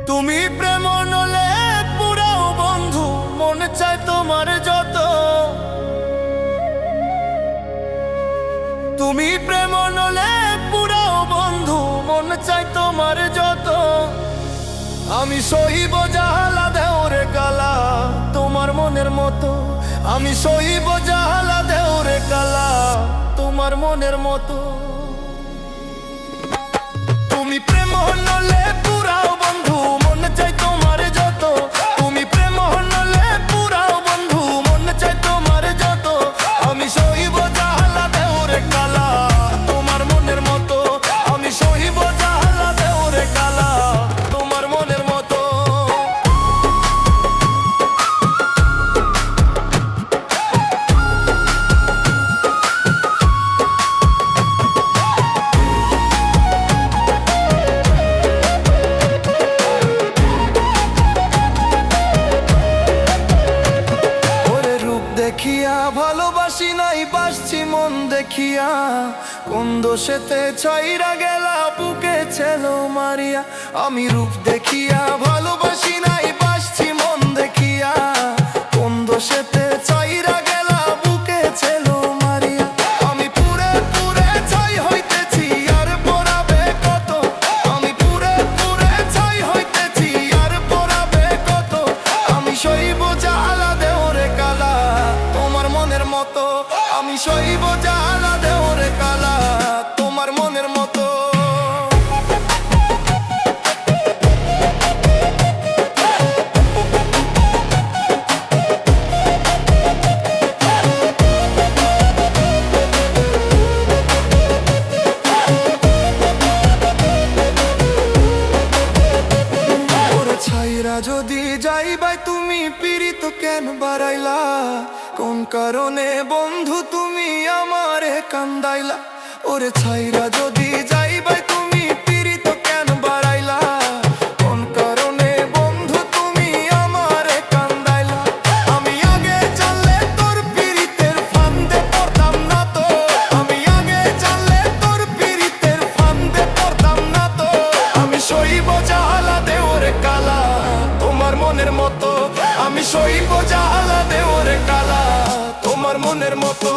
তুমি প্রেম নলে পুরাও বন্ধু, মন চায় তোমার যত। তুমি প্রেম নলে পুরাও বন্ধু, মন চায় তোমার যত। আমি সহিব জাহালা দেওরে কালা তোমার মনের মতো। আমি সহিব জাহালা দেওরে কালা তোমার মনের মতো। তুমি প্রেম নলে পুরাও বন্ধু, মন চাই তোমার যত। তুমি প্রেম নলে পুরাও বন্ধু, মন চাই তোমার যত। আমি সহিব জাহালা দেওরে কালা তোমার মনের মতো। আমি সহিব জাহালা দেওরে কালা তোমার মনের মতো। দেখিয়া ভালোবাসি নাই, বাসছি মন দেখিয়া। কোন দোষেতে ছাইরা গেলা বুকে ছেলো মারিয়া। আমি রূপ দেখিয়া ভালোবাসি নাই, বাসছি মন দেখিয়া। কোন দোষেতে ছাইরা গেলা বুকে ছেলো মারিয়া। আমি পুরে পুরে ছাই হইতেছি আর পড়াবে কত। আমি পুরে পুরে ছাই হইতেছি আর পড়াবে কত। আমি সইব জালা দেওরে কালা তোমার মনের মতো। আমি সইব জালা দেওরে কালা তোমার মনের মতো। ছাইরা যদি যাইবাই তুমি পীড়িত কেন বাড়াইলা। কোন কারণে বন্ধু তুমি আমারে কান্দাইলা। ওরে ছাইরা যদি যাইবাই তুমি পীড়িত কেন বাড়াইলা। কোন কারণে বন্ধু তুমি আমারে কান্দাইলা। আমি আগে জানলে তোর পীড়িতের ফান্দে পড়তাম না তো। আমি আগে জানলে তোর পীড়িতের ফান্দে পড়তাম না তো। আমি সইব জাহালা দেওরে কালা তোমার মনের মতো। আমি সইব জাহালা দেওরে কালা তোমার মনের মতো।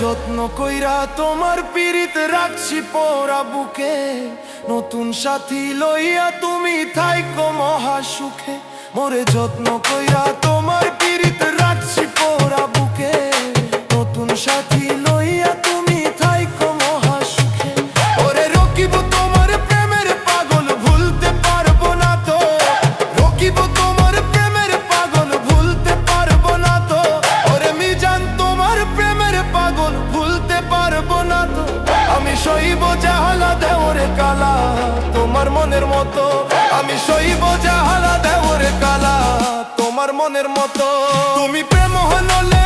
যত্ন কইরা তোমার পীড়িত রাখছি পোড়া বুকে। নতুন সাথী লইয়া তুমি থাইকো মহা সুখে। মোরে যত্ন কইরা তোমার পীড়িত রাখছি পোড়া বুকে। নতুন সাথী লইয়া তুমি থাইকো মহা সুখে। ওরে রকিব তোমার প্রেমের পাগল ভুলতে পারবো না তো। রকিব তোমার প্রেমের পাগল ভুলতে পারবো না তো। ওরে মিজান তোমার প্রেমের পাগল ভুলতে পারবো না তো। আমি সইব জাহালা দেওরে কালা তোমার মনের মতো। আমি সইব জাহালা দেওরে কালা তোমার মনের মতো। তুমি প্রেম হনলে